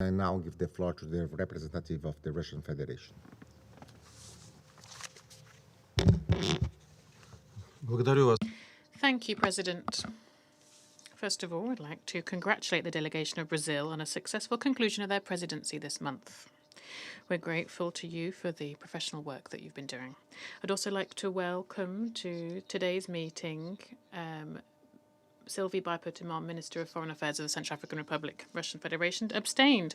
I now give the floor to the representative of the Russian Federation. Thank you, President. First of all, I'd like to congratulate the delegation of Brazil on a successful conclusion of their presidency this month. We're grateful to you for the professional work that you've been doing. I'd also like to welcome to today's meeting Sylvie Baipotimon, Minister of Foreign Affairs of the Central African Republic. Russian Federation abstained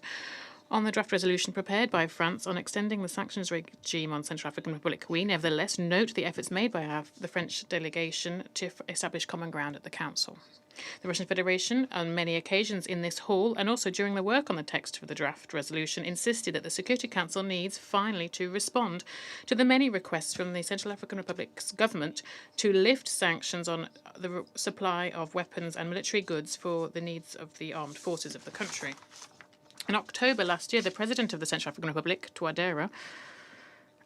on the draft resolution prepared by France on extending the sanctions regime on Central African Republic. We nevertheless note the efforts made by the French delegation to establish common ground at the Council. The Russian Federation, on many occasions in this hall and also during the work on the text for the draft resolution, insisted that the Security Council needs finally to respond to the many requests from the Central African Republic's government to lift sanctions on the supply of weapons and military goods for the needs of the armed forces of the country. In October last year, the President of the Central African Republic, Touadéra,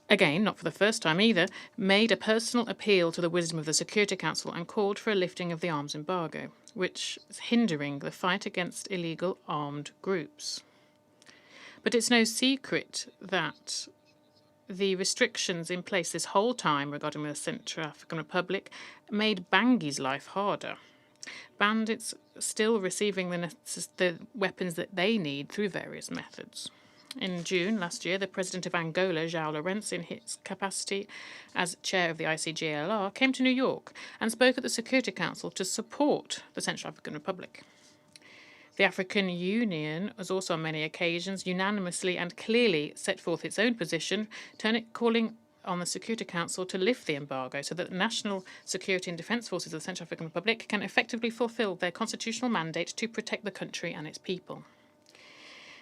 again, not for the first time either, made a personal appeal to the wisdom of the Security Council and called for a lifting of the arms embargo, which is hindering the fight against illegal armed groups. But it's no secret that the restrictions in place this whole time regarding the Central African Republic made Banguy's life harder. Bandits still receiving the weapons that they need through various methods. In June last year, the president of Angola, João Lourenço, in his capacity as chair of the ICGLR, came to New York and spoke at the Security Council to support the Central African Republic. The African Union has also on many occasions unanimously and clearly set forth its own position, calling on the Security Council to lift the embargo so that the national security and defence forces of the Central African Republic can effectively fulfil their constitutional mandate to protect the country and its people.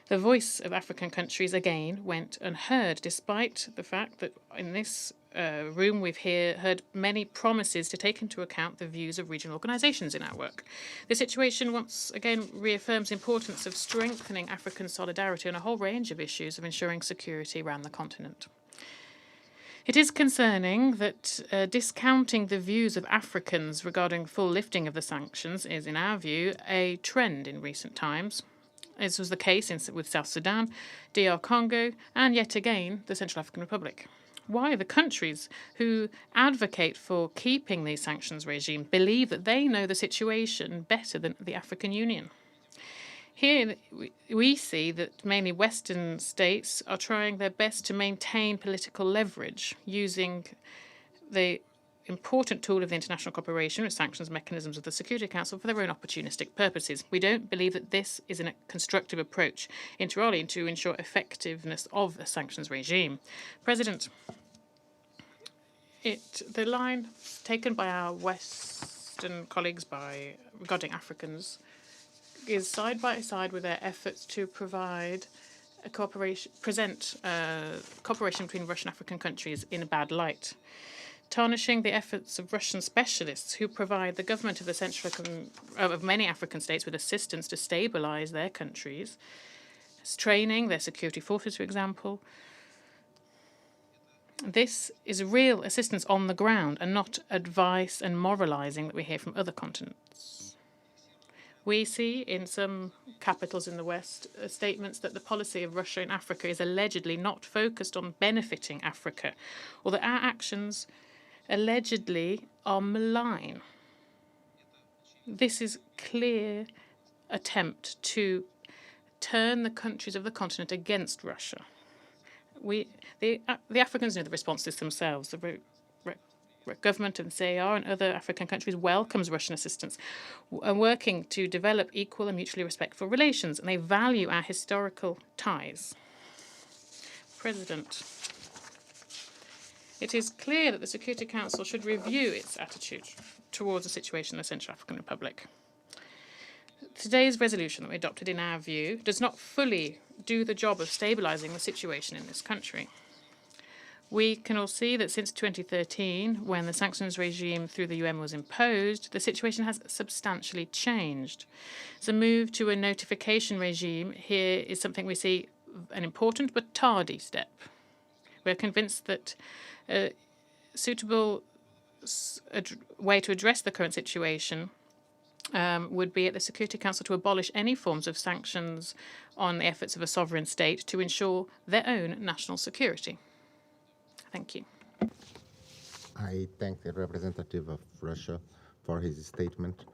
The voice of African countries again went unheard, despite the fact that in this room we've heard many promises to take into account the views of regional organisations in our work. The situation once again reaffirms the importance of strengthening African solidarity on a whole range of issues of ensuring security around the continent. It is concerning that discounting the views of Africans regarding full lifting of the sanctions is, in our view, a trend in recent times. This was the case with South Sudan, DR Congo, and yet again the Central African Republic. Why? The countries who advocate for keeping these sanctions regime believe that they know the situation better than the African Union. Here we see that mainly Western states are trying their best to maintain political leverage using the important tool of the international cooperation with sanctions mechanisms of the Security Council for their own opportunistic purposes. We don't believe that this is a constructive approach, inter alia, to ensure effectiveness of the sanctions regime. President, the line taken by our Western colleagues regarding Africans is side by side with their efforts to present cooperation between Russian African countries in a bad light, tarnishing the efforts of Russian specialists who provide the government of many African states with assistance to stabilize their countries, training their security forces, for example. This is real assistance on the ground and not advice and moralizing that we hear from other continents. We see in some capitals in the West statements that the policy of Russia in Africa is allegedly not focused on benefiting Africa, or that our actions allegedly are malign. This is clear attempt to turn the countries of the continent against Russia. The Africans know the response to this themselves. The government of the CAR and other African countries welcomes Russian assistance and working to develop equal and mutually respectful relations, and they value our historical ties. President, it is clear that the Security Council should review its attitude towards the situation in the Central African Republic. Today's resolution that we adopted, in our view, does not fully do the job of stabilizing the situation in this country. We can all see that since 2013, when the sanctions regime through the UN was imposed, the situation has substantially changed. The move to a notification regime here is something we see an important but tardy step. We're convinced that a suitable way to address the current situation would be at the Security Council to abolish any forms of sanctions on the efforts of a sovereign state to ensure their own national security. Thank you. I thank the representative of Russia for his statement.